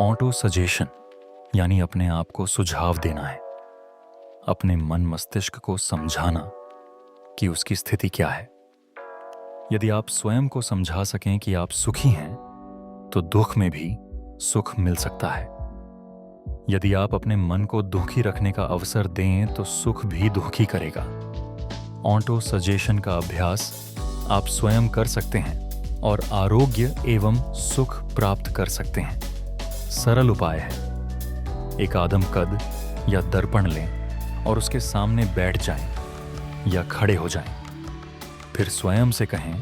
Auto suggestion यानी अपने आप को सुझाव देना है, अपने मन मस्तिष्क को समझाना कि उसकी स्थिति क्या है। यदि आप स्वयं को समझा सकें कि आप सुखी हैं, तो दुख में भी सुख मिल सकता है। यदि आप अपने मन को दुखी रखने का अवसर दें, तो सुख भी दुखी करेगा। ऑटो सजेशन का अभ्यास आप स्वयं कर सकते हैं और आरोग्य एवं सुख प्राप्त कर सकते हैं। सरल उपाय है, एक आदम कद या दर्पण लें और उसके सामने बैठ जाएं या खड़े हो जाएं। फिर स्वयं से कहें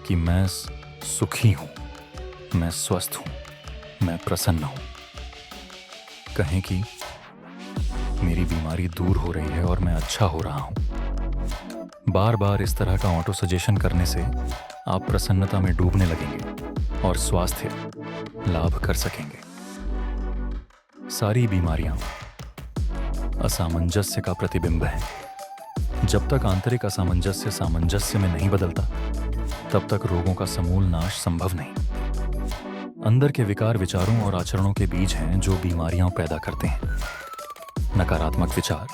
कि मैं सुखी हूं, मैं स्वस्थ हूं, मैं प्रसन्न हूं। कहें कि मेरी बीमारी दूर हो रही है और मैं अच्छा हो रहा हूं। बार बार इस तरह का ऑटो सजेशन करने से आप प्रसन्नता में डूबने लगेंगे और स्वास्थ्य लाभ कर सकेंगे। सारी बीमारियां असामंजस्य का प्रतिबिंब हैं। जब तक आंतरिक असामंजस्य सामंजस्य में नहीं बदलता, तब तक रोगों का समूल नाश संभव नहीं। अंदर के विकार विचारों और आचरणों के बीज हैं जो बीमारियां पैदा करते हैं। नकारात्मक विचार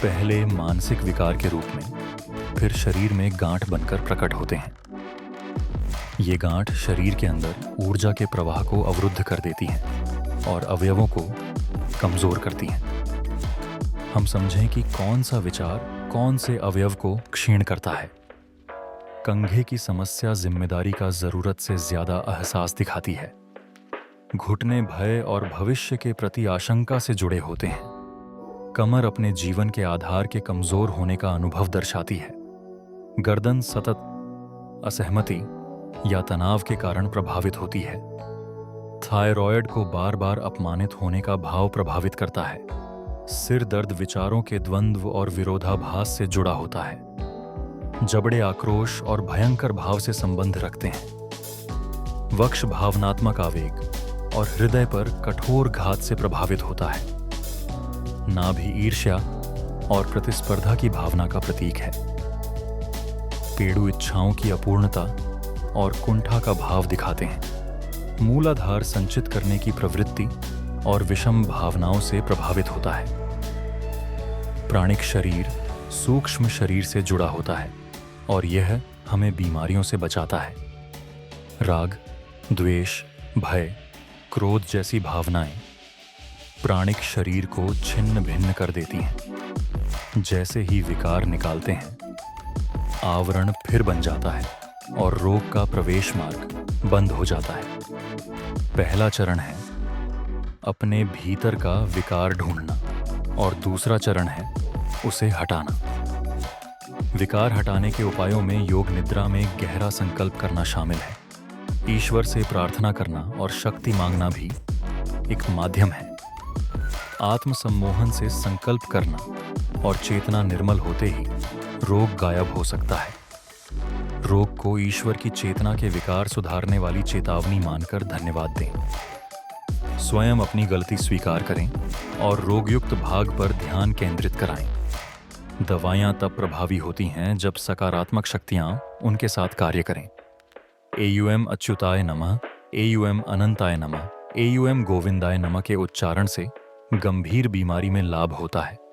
पहले मानसिक विकार के रूप में, फिर शरीर में गांठ बनकर प्रकट होते हैं। ये गांठ शरीर के अंदर ऊर्जा के प्रवाह को अवरुद्ध कर देती हैं और अवयवों को कमजोर करती हैं। हम समझें कि कौन सा विचार कौन से अवयव को क्षीण करता है। कंघे की समस्या जिम्मेदारी का जरूरत से ज्यादा एहसास दिखाती है। घुटने भय और भविष्य के प्रति आशंका से जुड़े होते हैं। कमर अपने जीवन के आधार के कमजोर होने का अनुभव दर्शाती है। गर्दन सतत असहमति या तनाव के कारण प्रभावित होती है। थायराइड को बार बार अपमानित होने का भाव प्रभावित करता है। सिर दर्द विचारों के द्वंद्व और विरोधाभास से जुड़ा होता है। जबड़े आक्रोश और भयंकर भाव से संबंध रखते हैं। वक्ष भावनात्मक आवेग और हृदय पर कठोर घात से प्रभावित होता है। नाभि ईर्ष्या और प्रतिस्पर्धा की भावना का प्रतीक है। पेड़ू इच्छाओं की अपूर्णता और कुंठा का भाव दिखाते हैं। मूलाधार संचित करने की प्रवृत्ति और विषम भावनाओं से प्रभावित होता है। प्राणिक शरीर सूक्ष्म शरीर से जुड़ा होता है और यह हमें बीमारियों से बचाता है। राग, द्वेष, भय, क्रोध जैसी भावनाएं प्राणिक शरीर को छिन्न भिन्न कर देती हैं। जैसे ही विकार निकालते हैं, आवरण फिर बन जाता है और रोग का प्रवेश मार्ग बंद हो जाता है। पहला चरण है अपने भीतर का विकार ढूंढना और दूसरा चरण है उसे हटाना। विकार हटाने के उपायों में योग निद्रा में गहरा संकल्प करना शामिल है। ईश्वर से प्रार्थना करना और शक्ति मांगना भी एक माध्यम है। आत्मसम्मोहन से संकल्प करना और चेतना निर्मल होते ही रोग गायब हो सकता है। रोग को ईश्वर की चेतना के विकार सुधारने वाली चेतावनी मानकर धन्यवाद दें। स्वयं अपनी गलती स्वीकार करें और रोगयुक्त भाग पर ध्यान केंद्रित कराएं। दवाइयां तब प्रभावी होती हैं जब सकारात्मक शक्तियां उनके साथ कार्य करें। एयुएम अच्युताय नमः, एयुएम अनंताय नमः, एयुएम गोविंदाय नमः के उच्चारण से गंभीर बीमारी में लाभ होता है।